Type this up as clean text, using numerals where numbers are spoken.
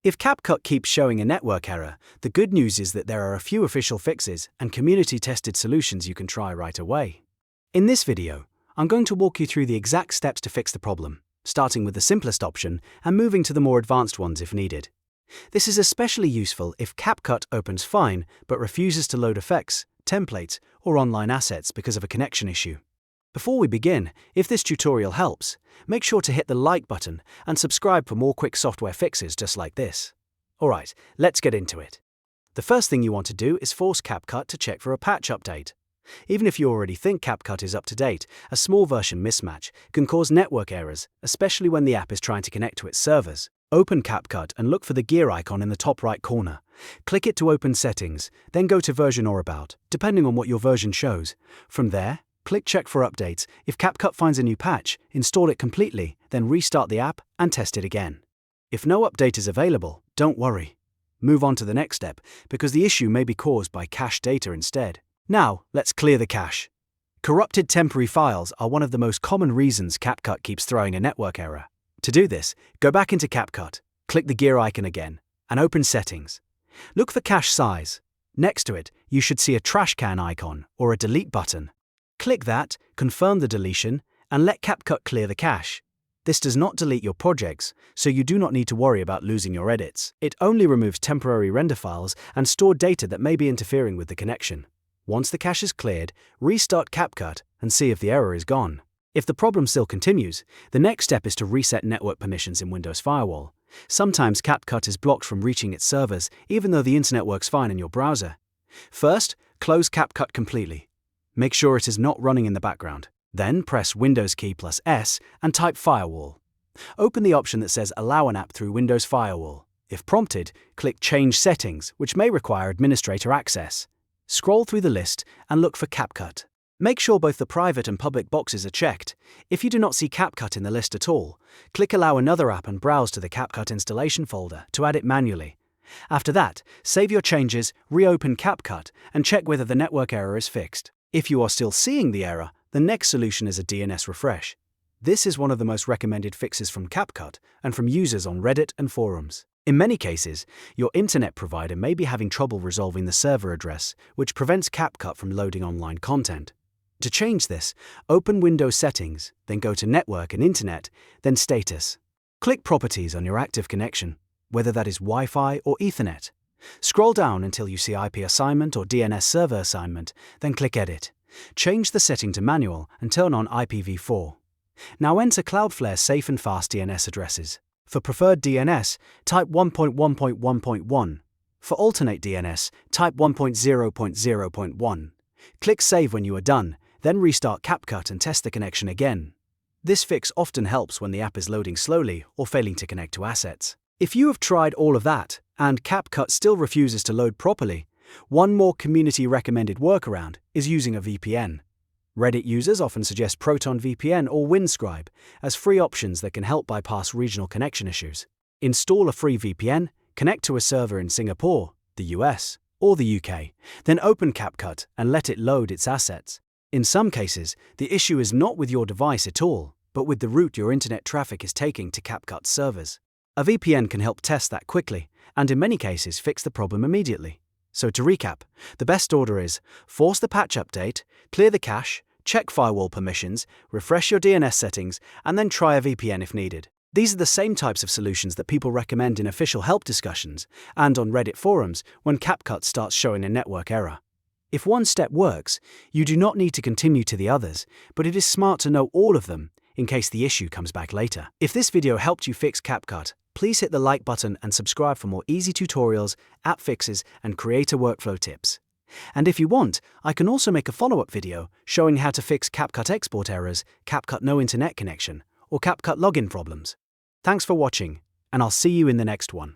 If CapCut keeps showing a network error, the good news is that there are a few official fixes and community-tested solutions you can try right away. In this video, I'm going to walk you through the exact steps to fix the problem, starting with the simplest option and moving to the more advanced ones if needed. This is especially useful if CapCut opens fine but refuses to load effects, templates, or online assets because of a connection issue. Before we begin, if this tutorial helps, make sure to hit the like button and subscribe for more quick software fixes just like this. Alright, let's get into it. The first thing you want to do is force CapCut to check for a patch update. Even if you already think CapCut is up to date, a small version mismatch can cause network errors, especially when the app is trying to connect to its servers. Open CapCut and look for the gear icon in the top right corner. Click it to open settings, then go to version or about, depending on what your version shows. From there, click Check for updates. If CapCut finds a new patch, install it completely, then restart the app and test it again. If no update is available, don't worry. Move on to the next step, because the issue may be caused by cached data instead. Now, let's clear the cache. Corrupted temporary files are one of the most common reasons CapCut keeps throwing a network error. To do this, go back into CapCut, click the gear icon again, and open Settings. Look for cache size. Next to it, you should see a trash can icon or a delete button. Click that, confirm the deletion, and let CapCut clear the cache. This does not delete your projects, so you do not need to worry about losing your edits. It only removes temporary render files and stored data that may be interfering with the connection. Once the cache is cleared, restart CapCut and see if the error is gone. If the problem still continues, the next step is to reset network permissions in Windows Firewall. Sometimes CapCut is blocked from reaching its servers, even though the internet works fine in your browser. First, close CapCut completely. Make sure it is not running in the background. Then press Windows key plus S and type Firewall. Open the option that says Allow an app through Windows Firewall. If prompted, click Change Settings, which may require administrator access. Scroll through the list and look for CapCut. Make sure both the private and public boxes are checked. If you do not see CapCut in the list at all, click Allow another app and browse to the CapCut installation folder to add it manually. After that, save your changes, reopen CapCut, and check whether the network error is fixed. If you are still seeing the error, the next solution is a DNS refresh. This is one of the most recommended fixes from CapCut and from users on Reddit and forums. In many cases, your internet provider may be having trouble resolving the server address, which prevents CapCut from loading online content. To change this, open Windows Settings, then go to Network and Internet, then Status. Click Properties on your active connection, whether that is Wi-Fi or Ethernet. Scroll down until you see IP assignment or DNS server assignment, then click Edit. Change the setting to Manual and turn on IPv4. Now enter Cloudflare safe and fast DNS addresses. For preferred DNS, type 1.1.1.1. For alternate DNS, type 1.0.0.1. Click Save when you are done, then restart CapCut and test the connection again. This fix often helps when the app is loading slowly or failing to connect to assets. If you have tried all of that, and CapCut still refuses to load properly, one more community-recommended workaround is using a VPN. Reddit users often suggest Proton VPN or Windscribe as free options that can help bypass regional connection issues. Install a free VPN, connect to a server in Singapore, the US, or the UK, then open CapCut and let it load its assets. In some cases, the issue is not with your device at all, but with the route your internet traffic is taking to CapCut servers. A VPN can help test that quickly, and in many cases fix the problem immediately. So to recap, the best order is force the patch update, clear the cache, check firewall permissions, refresh your DNS settings, and then try a VPN if needed. These are the same types of solutions that people recommend in official help discussions and on Reddit forums when CapCut starts showing a network error. If one step works, you do not need to continue to the others, but it is smart to know all of them in case the issue comes back later. If this video helped you fix CapCut, please hit the like button and subscribe for more easy tutorials, app fixes, and creator workflow tips. And if you want, I can also make a follow-up video showing how to fix CapCut export errors, CapCut no internet connection, or CapCut login problems. Thanks for watching, and I'll see you in the next one.